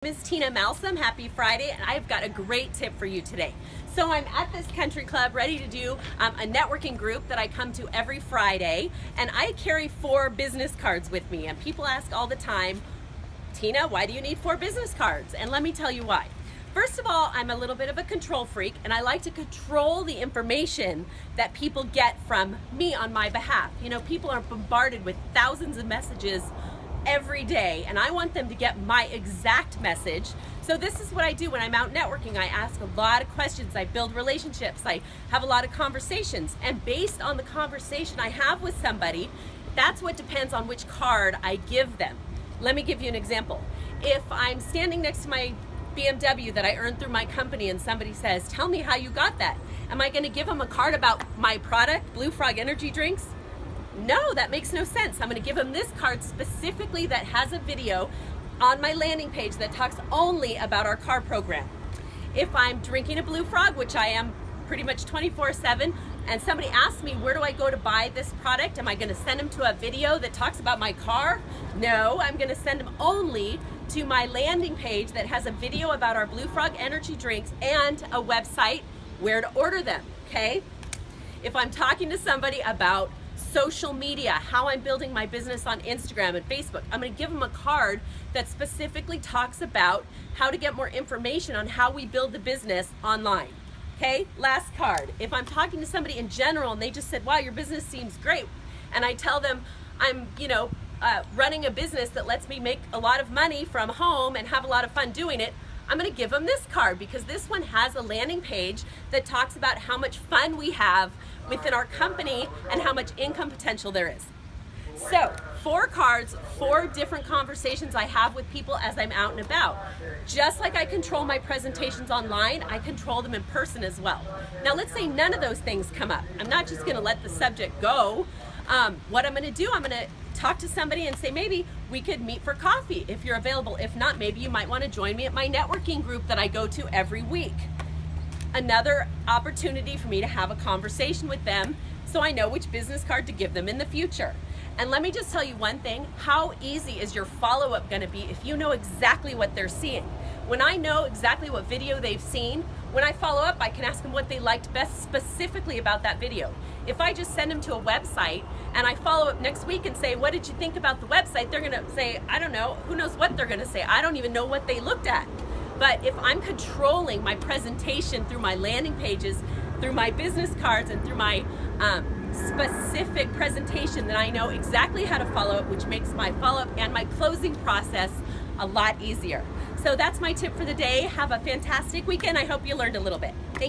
Ms. Tina Malsom, happy Friday, and I've got a great tip for you today. So I'm at this country club ready to do a networking group that I come to every Friday, and I carry 4 business cards with me, and people ask all the time, Tina, why do you need 4 business cards? And let me tell you why. First of all, I'm a little bit of a control freak, and I like to control the information that people get from me on my behalf. You know, people are bombarded with thousands of messages every day, and I want them to get my exact message. So this is what I do when I'm out networking. I ask a lot of questions, I build relationships, I have a lot of conversations, and based on the conversation I have with somebody, that's what depends on which card I give them. Let me give you an example. If I'm standing next to my BMW that I earned through my company and somebody says, tell me how you got that, am I going to give them a card about my product, Blue Frog Energy Drinks? No, that makes no sense. I'm going to give them this card specifically that has a video on my landing page that talks only about our car program. If I'm drinking a Blue Frog, which I am pretty much 24/7, and somebody asks me, where do I go to buy this product? Am I going to send them to a video that talks about my car? No, I'm going to send them only to my landing page that has a video about our Blue Frog Energy Drinks and a website where to order them, okay? If I'm talking to somebody about social media, how I'm building my business on Instagram and Facebook, I'm going to give them a card that specifically talks about how to get more information on how we build the business online. Okay, last card. If I'm talking to somebody in general and they just said, wow, your business seems great, and I tell them I'm, running a business that lets me make a lot of money from home and have a lot of fun doing it, I'm going to give them this card because this one has a landing page that talks about how much fun we have within our company and how much income potential there is. So 4 cards, 4 different conversations I have with people as I'm out and about. Just like I control my presentations online, I control them in person as well. Now let's say none of those things come up. I'm not just going to let the subject go. What I'm going to do, I'm going to talk to somebody and say, maybe we could meet for coffee if you're available. If not, maybe you might want to join me at my networking group that I go to every week. Another opportunity for me to have a conversation with them so I know which business card to give them in the future. And let me just tell you one thing, how easy is your follow-up going to be if you know exactly what they're seeing? When I know exactly what video they've seen, when I follow up, I can ask them what they liked best specifically about that video. If I just send them to a website and I follow up next week and say, what did you think about the website? They're going to say, I don't know. Who knows what they're going to say? I don't even know what they looked at. But if I'm controlling my presentation through my landing pages, through my business cards, and through my specific presentation, then I know exactly how to follow up, which makes my follow-up and my closing process a lot easier. So that's my tip for the day. Have a fantastic weekend. I hope you learned a little bit. Thank you.